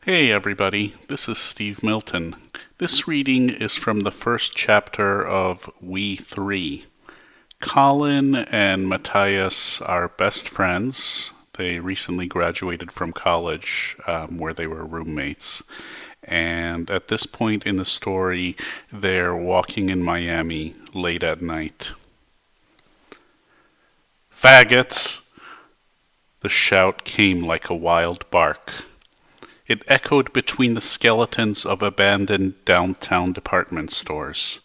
Hey everybody, this is Steve Milton. This reading is from the first chapter of We Three. Colin and Matthias are best friends. They recently graduated from college, where they were roommates. And at this point in the story, they're walking in Miami late at night. Faggots! The shout came like a wild bark. It echoed between the skeletons of abandoned downtown department stores.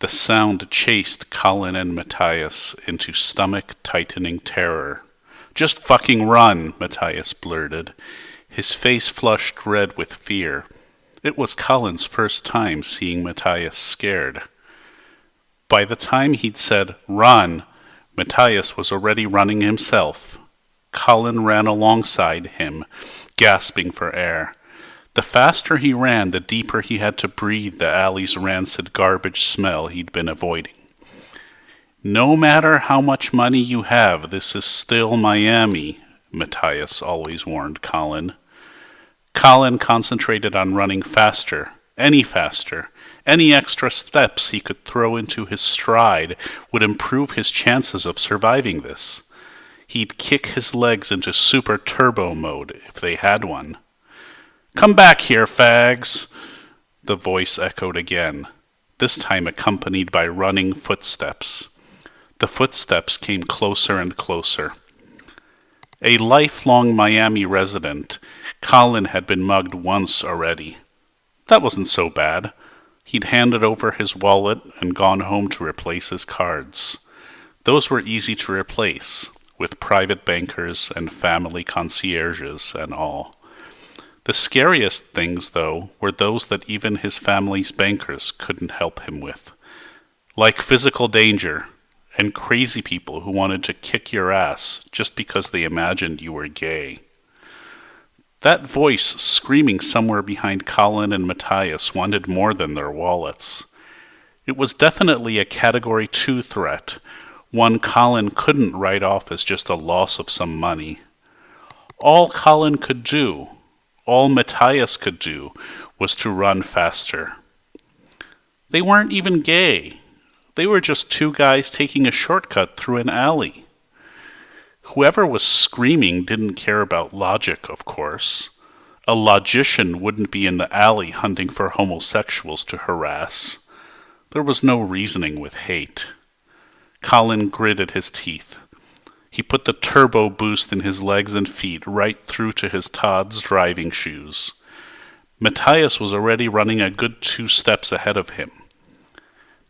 The sound chased Colin and Matthias into stomach-tightening terror. "Just fucking run," Matthias blurted, his face flushed red with fear. It was Colin's first time seeing Matthias scared. By the time he'd said, "Run," Matthias was already running himself. Colin ran alongside him, gasping for air. The faster he ran, the deeper he had to breathe the alley's rancid garbage smell he'd been avoiding. "No matter how much money you have, this is still Miami," Matthias always warned Colin. Colin concentrated on running faster. Any extra steps he could throw into his stride would improve his chances of surviving this. He'd kick his legs into super turbo mode if they had one. "Come back here, fags!" The voice echoed again, this time accompanied by running footsteps. The footsteps came closer and closer. A lifelong Miami resident, Colin had been mugged once already. That wasn't so bad. He'd handed over his wallet and gone home to replace his cards. Those were easy to replace, with private bankers and family concierges and all. The scariest things, though, were those that even his family's bankers couldn't help him with. Like physical danger, and crazy people who wanted to kick your ass just because they imagined you were gay. That voice screaming somewhere behind Colin and Matthias wanted more than their wallets. It was definitely a Category 2 threat, one Colin couldn't write off as just a loss of some money. All Colin could do, all Matthias could do, was to run faster. They weren't even gay. They were just two guys taking a shortcut through an alley. Whoever was screaming didn't care about logic, of course. A logician wouldn't be in the alley hunting for homosexuals to harass. There was no reasoning with hate. Colin gritted his teeth. He put the turbo boost in his legs and feet right through to his Todd's driving shoes. Matthias was already running a good 2 steps ahead of him.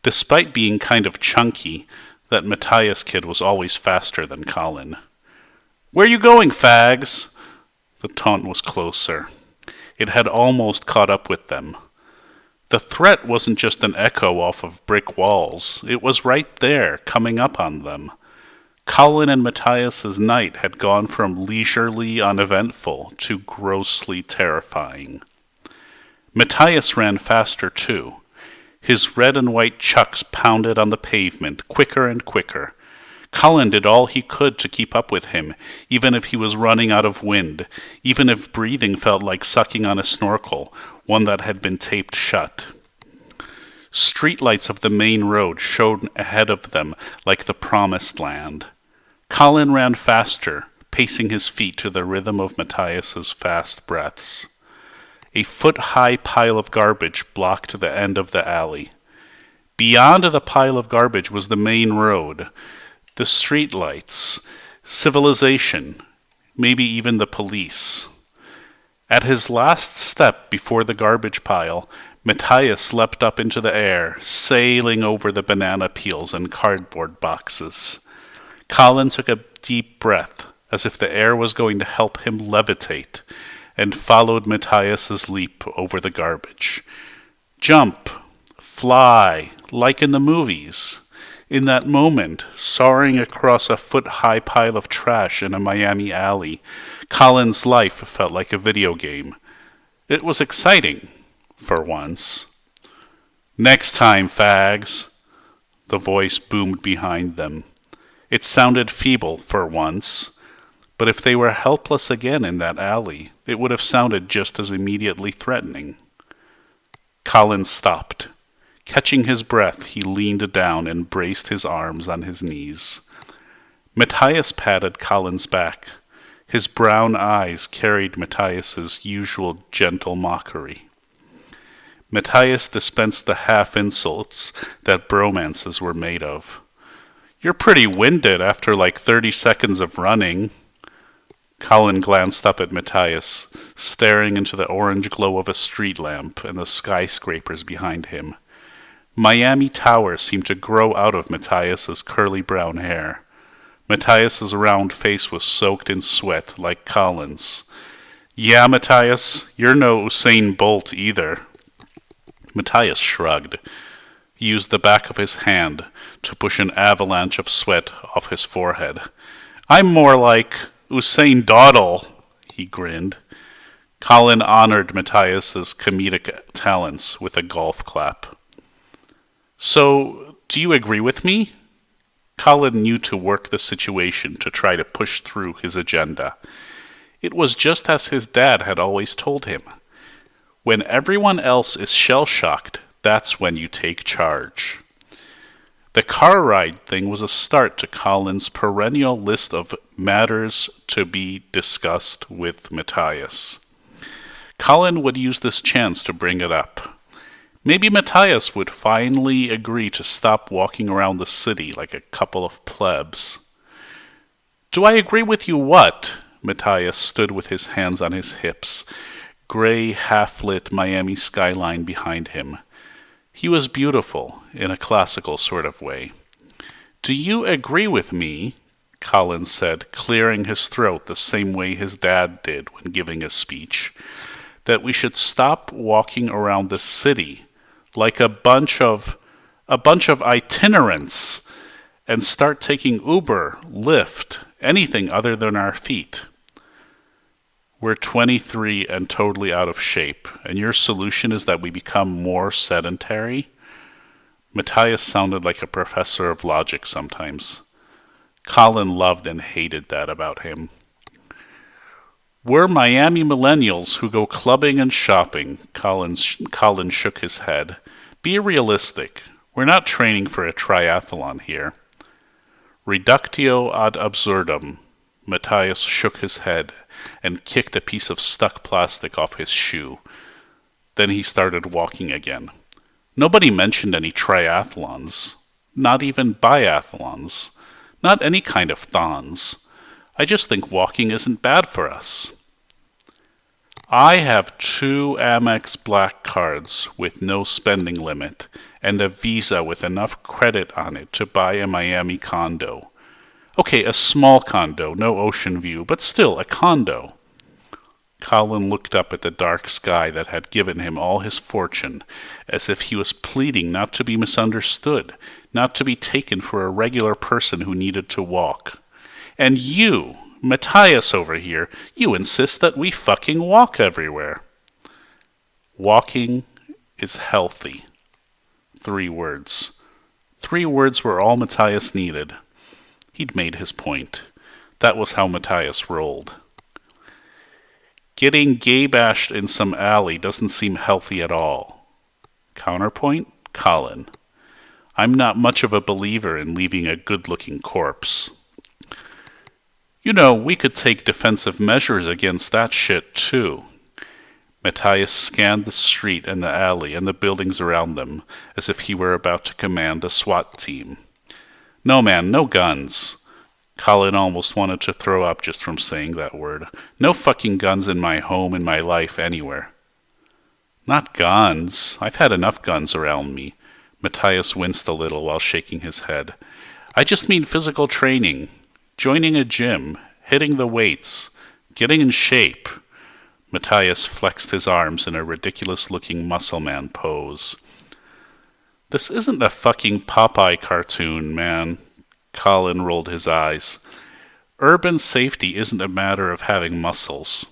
Despite being kind of chunky, that Matthias kid was always faster than Colin. "Where you going, fags?" The taunt was closer. It had almost caught up with them. The threat wasn't just an echo off of brick walls. It was right there, coming up on them. Colin and Matthias's night had gone from leisurely uneventful to grossly terrifying. Matthias ran faster too. His red and white chucks pounded on the pavement, quicker and quicker. Colin did all he could to keep up with him, even if he was running out of wind, even if breathing felt like sucking on a snorkel, one that had been taped shut. Streetlights of the main road shone ahead of them like the promised land. Colin ran faster, pacing his feet to the rhythm of Matthias's fast breaths. A foot-high pile of garbage blocked the end of the alley. Beyond the pile of garbage was the main road, the streetlights, civilization, maybe even the police. At his last step before the garbage pile, Matthias leapt up into the air, sailing over the banana peels and cardboard boxes. Colin took a deep breath, as if the air was going to help him levitate, and followed Matthias's leap over the garbage. Jump, fly, like in the movies. In that moment, soaring across a foot-high pile of trash in a Miami alley, Colin's life felt like a video game. It was exciting, for once. "Next time, fags," the voice boomed behind them. It sounded feeble for once. But if they were helpless again in that alley, it would have sounded just as immediately threatening. Colin stopped. Catching his breath, he leaned down and braced his arms on his knees. Matthias patted Colin's back. His brown eyes carried Matthias's usual gentle mockery. Matthias dispensed the half-insults that bromances were made of. "You're pretty winded after like 30 seconds of running." Colin glanced up at Matthias, staring into the orange glow of a street lamp and the skyscrapers behind him. Miami Towers seemed to grow out of Matthias's curly brown hair. Matthias's round face was soaked in sweat, like Colin's. "Yeah, Matthias, you're no Usain Bolt either." Matthias shrugged. He used the back of his hand to push an avalanche of sweat off his forehead. "I'm more like Usain Dawdle," he grinned. Colin honored Matthias's comedic talents with a golf clap. "So, do you agree with me?" Colin knew to work the situation to try to push through his agenda. It was just as his dad had always told him. When everyone else is shell-shocked, that's when you take charge. The car ride thing was a start to Colin's perennial list of matters to be discussed with Matthias. Colin would use this chance to bring it up. Maybe Matthias would finally agree to stop walking around the city like a couple of plebs. "Do I agree with you what?" Matthias stood with his hands on his hips, gray half-lit Miami skyline behind him. He was beautiful, in a classical sort of way. "Do you agree with me," Colin said, clearing his throat the same way his dad did when giving a speech, "that we should stop walking around the city like a bunch of itinerants and start taking Uber, Lyft, anything other than our feet? We're 23 and totally out of shape, and your solution is that we become more sedentary?" Matthias sounded like a professor of logic sometimes. Colin loved and hated that about him. "We're Miami millennials who go clubbing and shopping," Colin shook his head. "Be realistic. We're not training for a triathlon here." Reductio ad absurdum. Matthias shook his head and kicked a piece of stuck plastic off his shoe. Then he started walking again. Nobody mentioned any triathlons. Not even biathlons. Not any kind of thons. I just think walking isn't bad for us. "I have 2 Amex Black cards with no spending limit and a Visa with enough credit on it to buy a Miami condo. Okay, a small condo, no ocean view, but still a condo." Colin looked up at the dark sky that had given him all his fortune, as if he was pleading not to be misunderstood, not to be taken for a regular person who needed to walk. "And you, Matthias over here, you insist that we fucking walk everywhere." Walking is healthy. 3 words. 3 words were all Matthias needed. He'd made his point. That was how Matthias rolled. Getting gay-bashed in some alley doesn't seem healthy at all. Counterpoint? Colin. I'm not much of a believer in leaving a good-looking corpse. "You know, we could take defensive measures against that shit, too." Matthias scanned the street and the alley and the buildings around them as if he were about to command a SWAT team. "No, man, no guns." Colin almost wanted to throw up just from saying that word. "No fucking guns in my home, in my life, anywhere." "Not guns. I've had enough guns around me." Matthias winced a little while shaking his head. "I just mean physical training. Joining a gym, hitting the weights, getting in shape." Matthias flexed his arms in a ridiculous-looking muscle man pose. "This isn't a fucking Popeye cartoon, man." Colin rolled his eyes. "Urban safety isn't a matter of having muscles."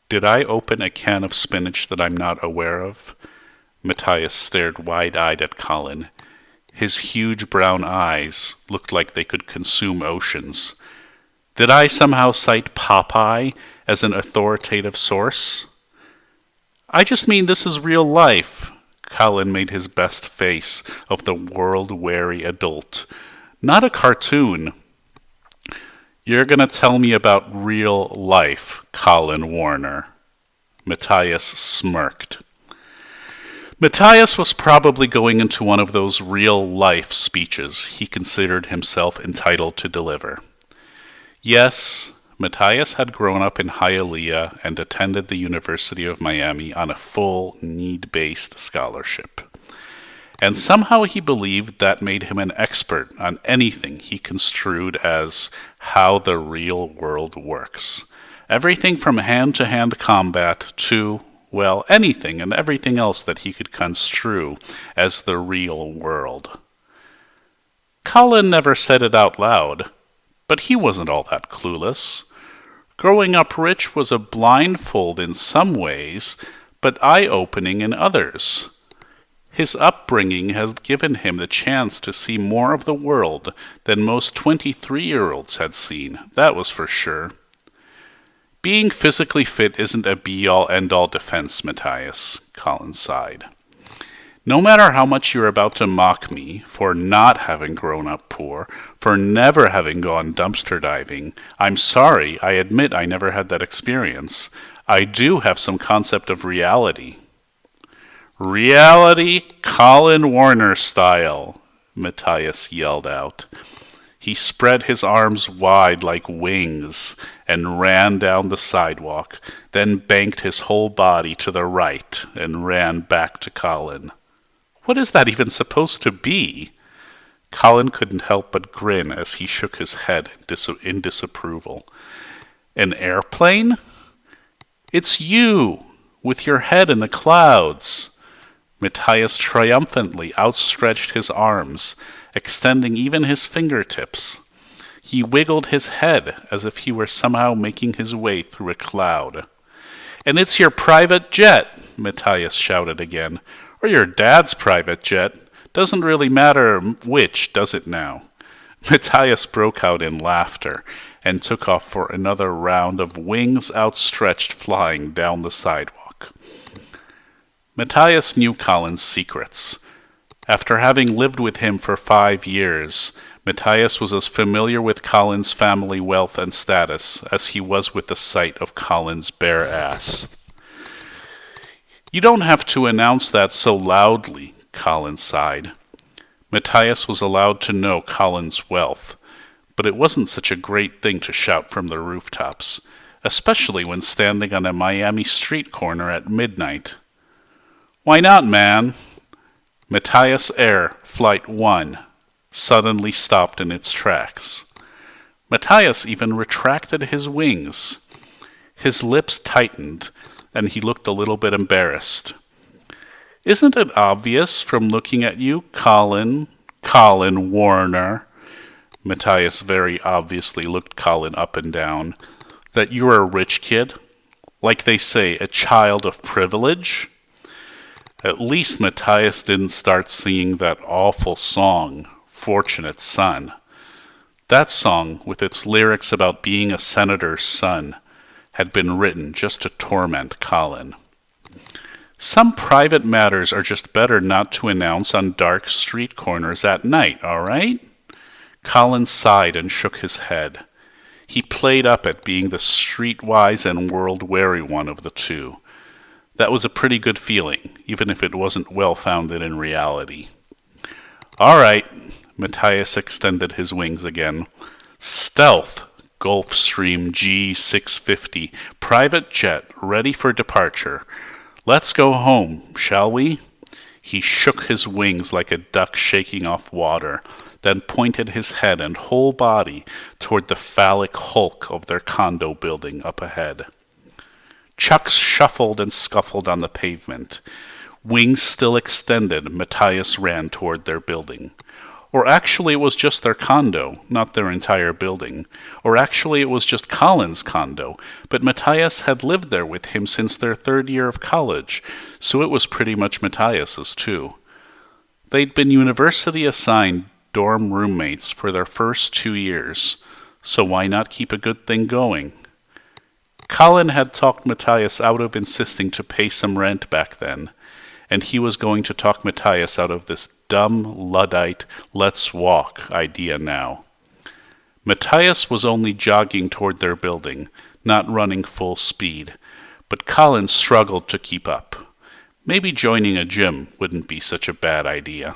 Did I open a can of spinach that I'm not aware of? Matthias stared wide-eyed at Colin. His huge brown eyes looked like they could consume oceans. Did I somehow cite Popeye as an authoritative source? I just mean this is real life. Colin made his best face of the world-weary adult. Not a cartoon. You're gonna tell me about real life, Colin Warner. Matthias smirked. Matthias was probably going into one of those real-life speeches he considered himself entitled to deliver. Yes, Matthias had grown up in Hialeah and attended the University of Miami on a full, need-based scholarship. And somehow he believed that made him an expert on anything he construed as how the real world works. Everything from hand-to-hand combat to, well, anything and everything else that he could construe as the real world. Colin never said it out loud, but he wasn't all that clueless. Growing up rich was a blindfold in some ways, but eye-opening in others. His upbringing has given him the chance to see more of the world than most 23-year-olds had seen, that was for sure. Being physically fit isn't a be-all, end-all defense, Matthias, Colin sighed. No matter how much you're about to mock me for not having grown up poor, for never having gone dumpster diving, I'm sorry, I admit I never had that experience. I do have some concept of reality. Reality Colin Warner style, Matthias yelled out. He spread his arms wide like wings and ran down the sidewalk, then banked his whole body to the right and ran back to Colin. What is that even supposed to be? Colin couldn't help but grin as he shook his head in disapproval. An airplane? It's you, with your head in the clouds. Matthias triumphantly outstretched his arms, extending even his fingertips. He wiggled his head as if he were somehow making his way through a cloud. And it's your private jet, Matthias shouted again. Or your dad's private jet. Doesn't really matter which, does it now? Matthias broke out in laughter and took off for another round of wings outstretched flying down the sidewalk. Matthias knew Colin's secrets. After having lived with him for 5 years, Matthias was as familiar with Colin's family wealth and status as he was with the sight of Colin's bare ass. You don't have to announce that so loudly, Colin sighed. Matthias was allowed to know Colin's wealth, but it wasn't such a great thing to shout from the rooftops, especially when standing on a Miami street corner at midnight. Why not, man? Matthias Air Flight 1 suddenly stopped in its tracks. Matthias even retracted his wings. His lips tightened, and he looked a little bit embarrassed. Isn't it obvious from looking at you, Colin Warner? Matthias very obviously looked Colin up and down, that you're a rich kid? Like they say, a child of privilege? At least Matthias didn't start singing that awful song, Fortunate Son. That song, with its lyrics about being a senator's son, had been written just to torment Colin. Some private matters are just better not to announce on dark street corners at night, all right? Colin sighed and shook his head. He played up at being the streetwise and world-weary one of the two. That was a pretty good feeling, even if it wasn't well-founded in reality. All right, Matthias extended his wings again. Stealth, Gulfstream G650, private jet, ready for departure. Let's go home, shall we? He shook his wings like a duck shaking off water, then pointed his head and whole body toward the phallic hulk of their condo building up ahead. Chucks shuffled and scuffled on the pavement. Wings still extended, Matthias ran toward their building. Or actually it was just their condo, not their entire building. Or actually it was just Colin's condo, but Matthias had lived there with him since their 3rd year of college, so it was pretty much Matthias's too. They'd been university-assigned dorm roommates for their first 2 years, So why not keep a good thing going? Colin had talked Matthias out of insisting to pay some rent back then, and he was going to talk Matthias out of this dumb, Luddite, let's walk idea now. Matthias was only jogging toward their building, not running full speed, but Colin struggled to keep up. Maybe joining a gym wouldn't be such a bad idea.